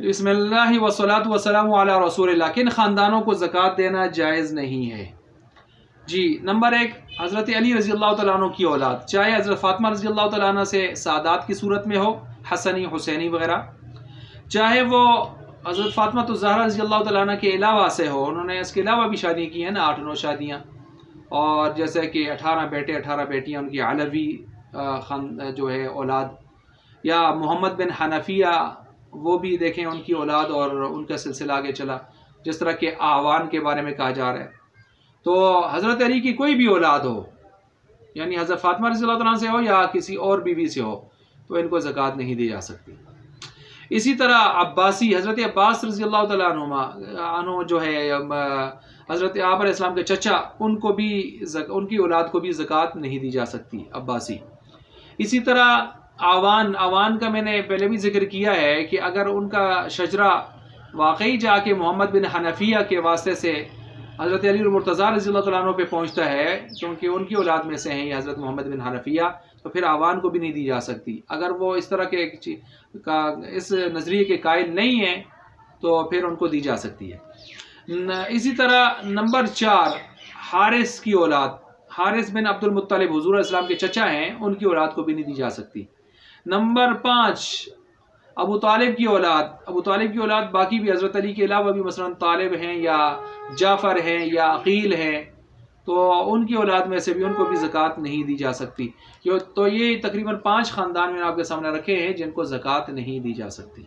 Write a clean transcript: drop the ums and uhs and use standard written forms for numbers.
بسم اللہ والصلاۃ والسلام علی رسول اللہ، کن خاندانوں کو زکوٰۃ دینا جائز نہیں ہے؟ جی، نمبر 1، حضرت علی رضی اللہ تعالیٰ عنہ کی اولاد، چاہے حضرت فاطمہ رضی اللہ تعالیٰ عنہ سے سادات کی صورت میں ہو، حسنی حسینی وغیرہ، چاہے وہ حضرت فاطمہ الزہرا رضی اللہ تعالیٰ عنہ کے علاوہ سے ہو، انہوں نے اس کے علاوہ بھی شادی کی ہیں نا، 8-9 شادیاں، اور جیسے کہ 18 بیٹے 18 بیٹیاں ان کی علوی جو ہے اولاد، یا محمد بن حنفیہ، وہ بھی دیکھیں ان کی اولاد اور ان کا سلسلہ آگے چلا، جس طرح کہ آوان کے بارے میں کہا جا رہا ہے۔ تو حضرت علی کی کوئی بھی اولاد ہو، یعنی حضرت فاطمہ رضی اللہ عنہ سے ہو یا کسی اور بیوی سے ہو، تو ان کو زکوٰۃ نہیں دی جا سکتی۔ اسی طرح عباسی، حضرت عباس رضی اللہ تعالیٰ عنہ جو ہے حضرت آپ علیہ السلام کے چچا، ان کی اولاد کو بھی زکوٰۃ نہیں دی جا سکتی، عباسی۔ اسی طرح آوان کا میں نے پہلے بھی ذکر کیا ہے کہ اگر ان کا شجرہ واقعی جا کے محمد بن حنفیہ کے واسطے سے حضرت علی المرتضیٰ رضی اللہ تعالیٰ عنہ پہ پہنچتا ہے، کیونکہ ان کی اولاد میں سے ہیں یہ حضرت محمد بن حنفیہ، تو پھر آوان کو بھی نہیں دی جا سکتی۔ اگر وہ اس طرح کے اس نظریے کے قائل نہیں ہیں تو پھر ان کو دی جا سکتی ہے۔ اسی طرح نمبر 4، حارث کی اولاد، حارث بن عبد المطلب حضور علیہ السلام کے چچا ہیں، ان کی اولاد کو بھی نہیں دی جا سکتی۔ نمبر 5، ابو طالب کی اولاد، ابو طالب کی اولاد باقی بھی حضرت علی کے علاوہ بھی مثلا طالب ہیں یا جعفر ہیں یا عقیل ہیں، تو ان کی اولاد میں سے بھی ان کو بھی زکوٰۃ نہیں دی جا سکتی۔ تو یہ تقریباً 5 خاندان میں آپ کے سامنے رکھے ہیں جن کو زکوٰۃ نہیں دی جا سکتی۔